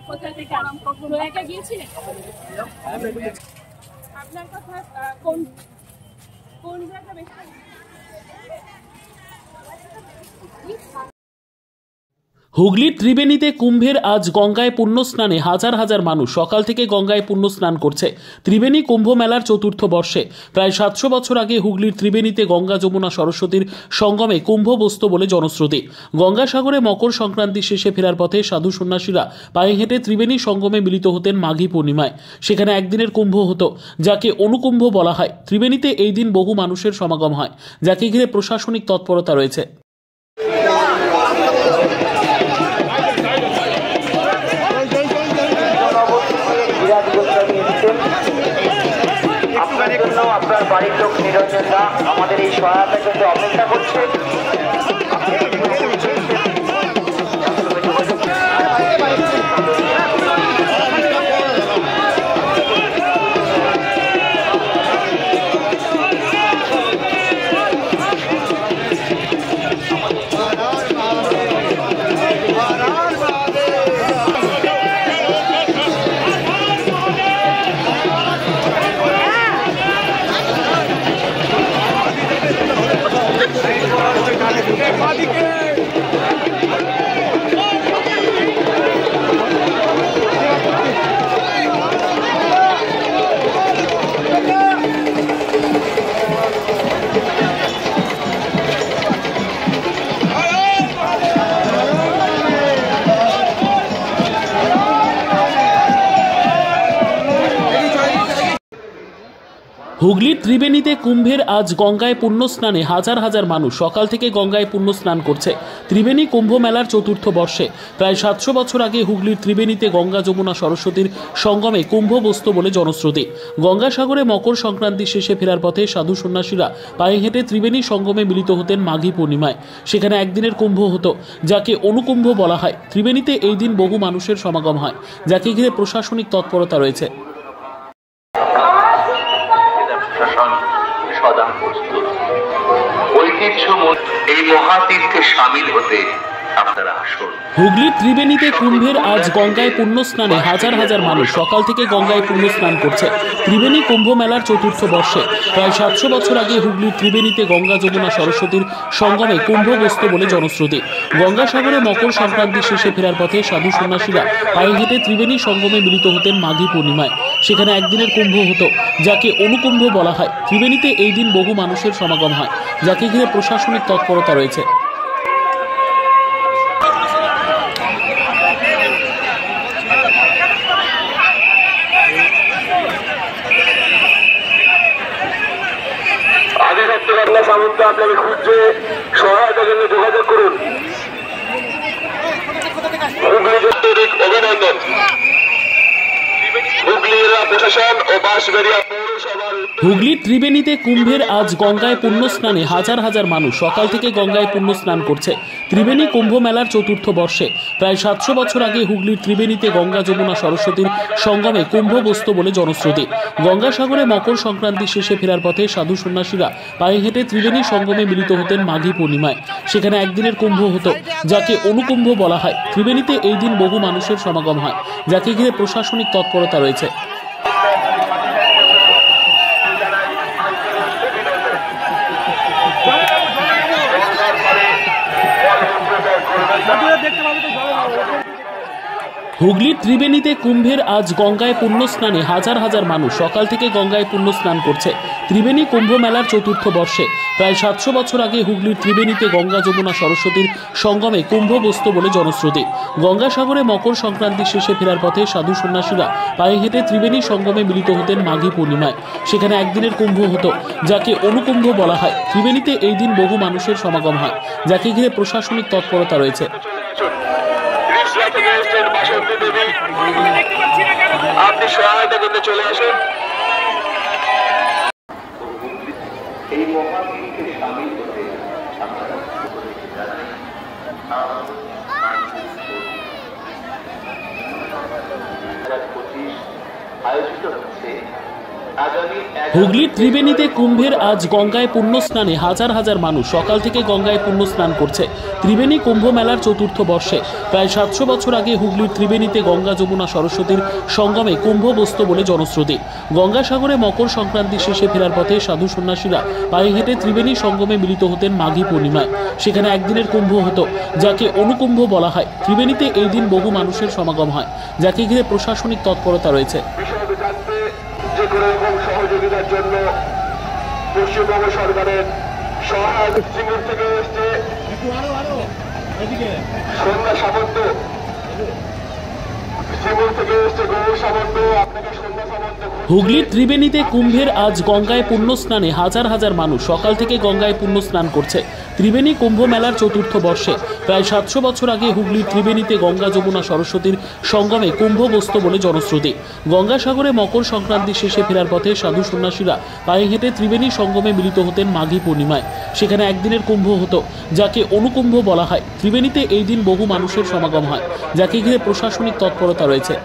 কোথা থেকে একা গিয়েছিলেন? আপনার কথা কোন কোন জায়গা বেশি? হুগলির ত্রিবেণীতে কুম্ভের আজ গঙ্গায় পুণ্যস্নানে হাজার হাজার মানুষ সকাল থেকে গঙ্গায় পুণ্যস্নান করছে। ত্রিবেণী কুম্ভ মেলার চতুর্থ বর্ষে প্রায় 700 বছর আগে হুগলির ত্রিবেণীতে গঙ্গা যমুনা সরস্বতীর সঙ্গমে কুম্ভ বসত বলে জনশ্রুতি। গঙ্গাসাগরে মকর সংক্রান্তি শেষে ফেরার পথে সাধু সন্ন্যাসীরা পায়ে হেঁটে ত্রিবেণী সঙ্গমে মিলিত হতেন মাঘী পূর্ণিমায়। সেখানে একদিনের কুম্ভ হতো, যাকে অনুকুম্ভ বলা হয়। ত্রিবেণীতে এই দিন বহু মানুষের সমাগম হয়, যাকে ঘিরে প্রশাসনিক তৎপরতা রয়েছে। আপনার বাড়ির লোক নিরঞ্জন দা আমাদের এই সহায়তার জন্য অপেক্ষা করছে। হুগলির ত্রিবেণীতে কুম্ভের আজ গঙ্গায় পুণ্যস্নানে হাজার হাজার মানুষ সকাল থেকে গঙ্গায় পুণ্যস্নান করছে। ত্রিবেণী কুম্ভ মেলার চতুর্থ বর্ষে প্রায় 700 বছর আগে হুগলির ত্রিবেণীতে গঙ্গা যমুনা সরস্বতীর সঙ্গমে কুম্ভ বসত বলে জনশ্রুতি। গঙ্গাসাগরে মকর সংক্রান্তি শেষে ফেরার পথে সাধু সন্ন্যাসীরা পায়ে হেঁটে ত্রিবেণী সঙ্গমে মিলিত হতেন মাঘী পূর্ণিমায়। সেখানে একদিনের কুম্ভ হতো, যাকে অনুকুম্ভ বলা হয়। ত্রিবেণীতে এই দিন বহু মানুষের সমাগম হয়, যাকে ঘিরে প্রশাসনিক তৎপরতা রয়েছে। সদা প্রস্তুত ঐতিহ্য এই মহাতীর্থে সামিল হতে আপনারা আসুন। হুগলির ত্রিবেণীতে কুম্ভের আজ গঙ্গায় পুণ্যস্নানে হাজার হাজার মানুষ সকাল থেকে গঙ্গায় পুণ্যস্নান করছে। ত্রিবেণী কুম্ভ মেলার চতুর্থ বর্ষে প্রায় 700 বছর আগে হুগলির ত্রিবেণীতে গঙ্গা যমুনা সরস্বতীর সঙ্গমে কুম্ভ বসত বলে জনশ্রুতি। গঙ্গাসাগরে মকর সংক্রান্তি শেষে ফেরার পথে সাধু সন্ন্যাসীরা পায়ে হেঁটে ত্রিবেণী সঙ্গমে মিলিত হতেন মাঘী পূর্ণিমায়। সেখানে একদিনের কুম্ভ হতো, যাকে অনুকুম্ভ বলা হয়। ত্রিবেণীতে এই দিন বহু মানুষের সমাগম হয়, যাকে ঘিরে প্রশাসনিক তৎপরতা রয়েছে। সামন্ত আপনাকে খুঁজছে, সহায়তার জন্য যোগাযোগ করুন। হুগলি অভিনন্দন। হুগলি জেলা প্রশাসন ও বাঁশবেড়িয়া পৌরসভার হুগলির ত্রিবেণীতে কুম্ভের আজ গঙ্গায় পুণ্যস্নানে হাজার হাজার মানুষ সকাল থেকে গঙ্গায় পুণ্যস্নান করছে। ত্রিবেণী কুম্ভ মেলার চতুর্থ বর্ষে প্রায় 700 বছর আগে হুগলির ত্রিবেণীতে গঙ্গা যমুনা সরস্বতীর সঙ্গমে কুম্ভ বসত বলে জনশ্রুতি। গঙ্গাসাগরে মকর সংক্রান্তি শেষে ফেরার পথে সাধু সন্ন্যাসীরা পায়ে হেঁটে ত্রিবেণী সঙ্গমে মিলিত হতেন মাঘী পূর্ণিমায়। সেখানে একদিনের কুম্ভ হতো, যাকে অনুকুম্ভ বলা হয়। ত্রিবেণীতে এই দিন বহু মানুষের সমাগম হয়, যাকে ঘিরে প্রশাসনিক তৎপরতা রয়েছে। হুগলির ত্রিবেণীতে কুম্ভের আজ গঙ্গায় পুণ্যস্নানে হাজার হাজার মানুষ সকাল থেকে গঙ্গায় পুণ্যস্নান করছে। ত্রিবেণী কুম্ভ মেলার চতুর্থ বর্ষে প্রায় 700 বছর আগে হুগলির ত্রিবেণীতে গঙ্গা যমুনা সরস্বতীর সঙ্গমে কুম্ভ বসত বলে জনশ্রুতি। গঙ্গাসাগরে মকর সংক্রান্তি শেষে ফেরার পথে সাধু সন্ন্যাসীরা পায়ে হেঁটে ত্রিবেণী সঙ্গমে মিলিত হতেন মাঘী পূর্ণিমায়। সেখানে একদিনের কুম্ভ হতো, যাকে অনুকুম্ভ বলা হয়। ত্রিবেণীতে এই দিন বহু মানুষের সমাগম হয়, যাকে ঘিরে প্রশাসনিক তৎপরতা রয়েছে। আপনি সহায়তা করতে চলে আসুন। এই মহাতীর্থে সামিল হতে আপনারা আয়োজিত হচ্ছে হুগলির ত্রিবেণীতে কুম্ভের আজ গঙ্গায় পুণ্য স্নানে হাজার হাজার মানুষ সকাল থেকে গঙ্গায় পুণ্য স্নান করছে। ত্রিবেণী কুম্ভ মেলার চতুর্থ বর্ষে প্রায় 700 বছর আগে হুগলির ত্রিবেণীতে গঙ্গা যমুনা সরস্বতীর সঙ্গমে কুম্ভ বসত বলে জনশ্রুতি। গঙ্গাসাগরে মকর সংক্রান্তি শেষে ফেরার পথে সাধু সন্ন্যাসীরা পায়ে হেঁটে ত্রিবেণী সঙ্গমে মিলিত হতেন মাঘী পূর্ণিমায়। সেখানে একদিনের কুম্ভ হতো, যাকে অনুকুম্ভ বলা হয়। ত্রিবেণীতে এই দিন বহু মানুষের সমাগম হয়, যাকে ঘিরে প্রশাসনিক তৎপরতা রয়েছে। যে কোনো রকম সহযোগিতার জন্য পশ্চিমবঙ্গ সরকারের সহায়ক সিঙ্গুর থেকে এসছে সন্ধ্যা সামন্ত, সিঙ্গুর থেকে এসছে গৌর সামন্ত। আপনাকে সন্ধ্যা সামন্ত। হুগলির ত্রিবেণীতে কুম্ভের আজ গঙ্গায় পুণ্য স্নানে হাজার হাজার মানুষ সকাল থেকে গঙ্গায় পুণ্য স্নান করছে। ত্রিবেণী কুম্ভ মেলার চতুর্থ বর্ষে প্রায় 700 বছর আগে হুগলির ত্রিবেণীতে গঙ্গা যমুনা সরস্বতীর সঙ্গমে কুম্ভ বসত বলে জনশ্রুতি। গঙ্গাসাগরে মকর সংক্রান্তি শেষে ফেরার পথে সাধু সন্ন্যাসীরা পায়ে হেঁটে ত্রিবেণী সঙ্গমে মিলিত হতেন মাঘী পূর্ণিমায়। সেখানে একদিনের কুম্ভ হতো, যাকে অনুকুম্ভ বলা হয়। ত্রিবেণীতে এই দিন বহু মানুষের সমাগম হয়, যাকে ঘিরে প্রশাসনিক তৎপরতা রয়েছে।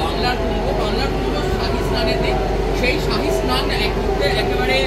বাংলার কুম্ভ শাহী স্নানেতে সেই শাহী স্নান একেবারে